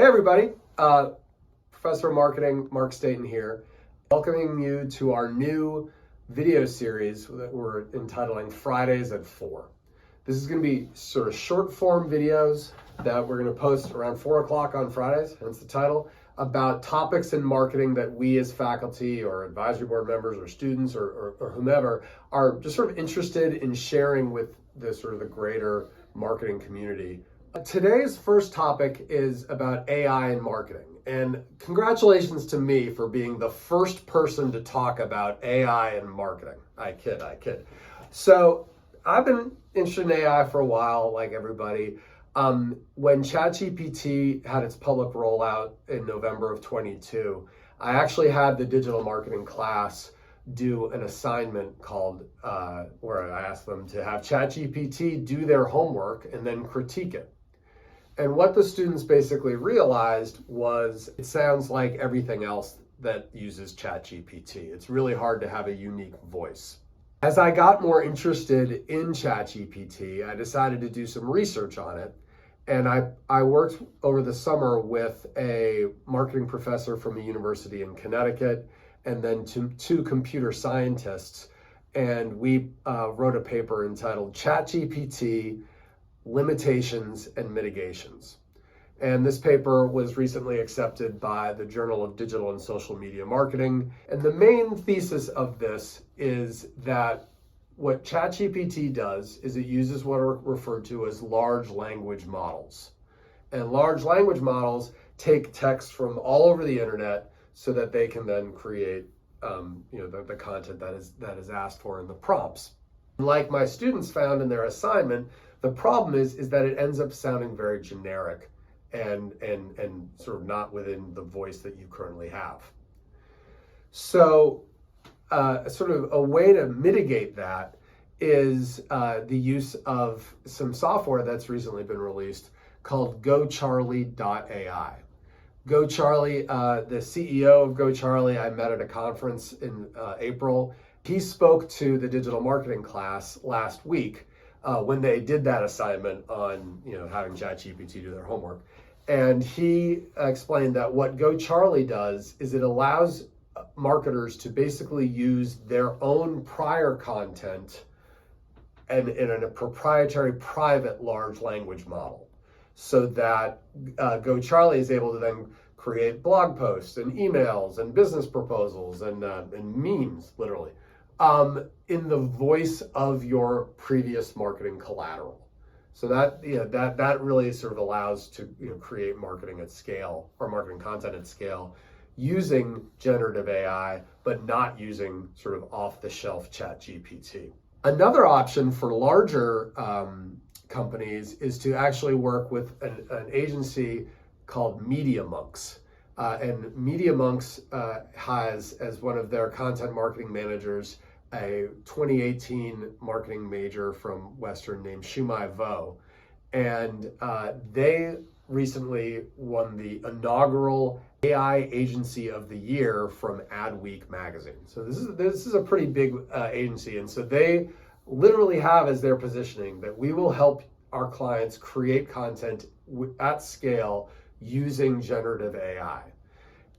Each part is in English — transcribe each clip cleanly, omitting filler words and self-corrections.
everybody, Professor of Marketing, Mark Staten here, welcoming you to our new video series that we're entitling Fridays at 4. This is going to be sort of short form videos that we're going to post around 4 o'clock on Fridays, hence the title, about topics in marketing that we as faculty or advisory board members or students or whomever are just sort of interested in sharing with the sort of the greater marketing community. Today's first topic is about AI in marketing, and congratulations to me for being the first person to talk about AI in marketing. I kid. So I've been interested in AI for a while, like everybody. When ChatGPT had its public rollout in November of 22, I actually had the digital marketing class do an assignment called, where I asked them to have ChatGPT do their homework and then critique it. And what the students basically realized was it sounds like everything else that uses ChatGPT. It's really hard to have a unique voice. As I got more interested in ChatGPT, I decided to do some research on it. And I worked over the summer with a marketing professor from a university in Connecticut and then two computer scientists. And we wrote a paper entitled ChatGPT, Limitations and Mitigations. And this paper was recently accepted by the Journal of Digital and Social Media Marketing. And the main thesis of this is that what ChatGPT does is it uses what are referred to as large language models. And large language models take text from all over the internet so that they can then create the content that is asked for in the prompts. Like my students found in their assignment, the problem is that it ends up sounding very generic and sort of not within the voice that you currently have. So sort of a way to mitigate that is the use of some software that's recently been released called GoCharlie.ai. GoCharlie, the CEO of GoCharlie, I met at a conference in April. He spoke to the digital marketing class last week when they did that assignment on having ChatGPT do their homework. And he explained that what GoCharlie does is it allows marketers to basically use their own prior content and in a proprietary private large language model, so that GoCharlie is able to then create blog posts and emails and business proposals and memes, literally, in the voice of your previous marketing collateral. So that really sort of allows to create marketing at scale or marketing content at scale using generative AI, but not using sort of off-the-shelf ChatGPT. Another option for larger companies is to actually work with an agency called MediaMonks. And MediaMonks has, as one of their content marketing managers, a 2018 marketing major from Western named Shumai Vo. And they recently won the inaugural AI Agency of the Year from Adweek magazine. So this is a pretty big agency, and so they literally have as their positioning that we will help our clients create content at scale using generative AI.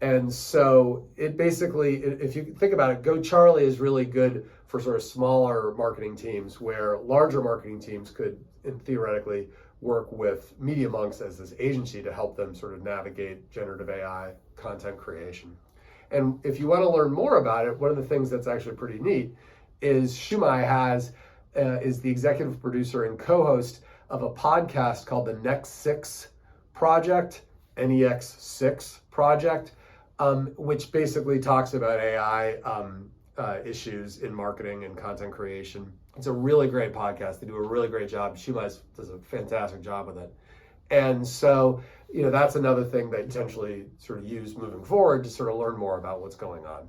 And so it basically, if you think about it, GoCharlie is really good for sort of smaller marketing teams, where larger marketing teams could theoretically work with MediaMonks as this agency to help them sort of navigate generative AI content creation. And if you want to learn more about it, one of the things that's actually pretty neat is Shumai is the executive producer and co-host of a podcast called the Next 6 Project, NEX6 Project, which basically talks about AI issues in marketing and content creation. It's a really great podcast. They do a really great job. Shumai does a fantastic job with it. And so, that's another thing that you potentially sort of use moving forward to sort of learn more about what's going on.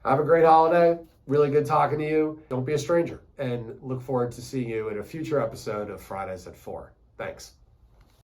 Have a great holiday. Really good talking to you. Don't be a stranger. And look forward to seeing you in a future episode of Fridays at 4. Thanks.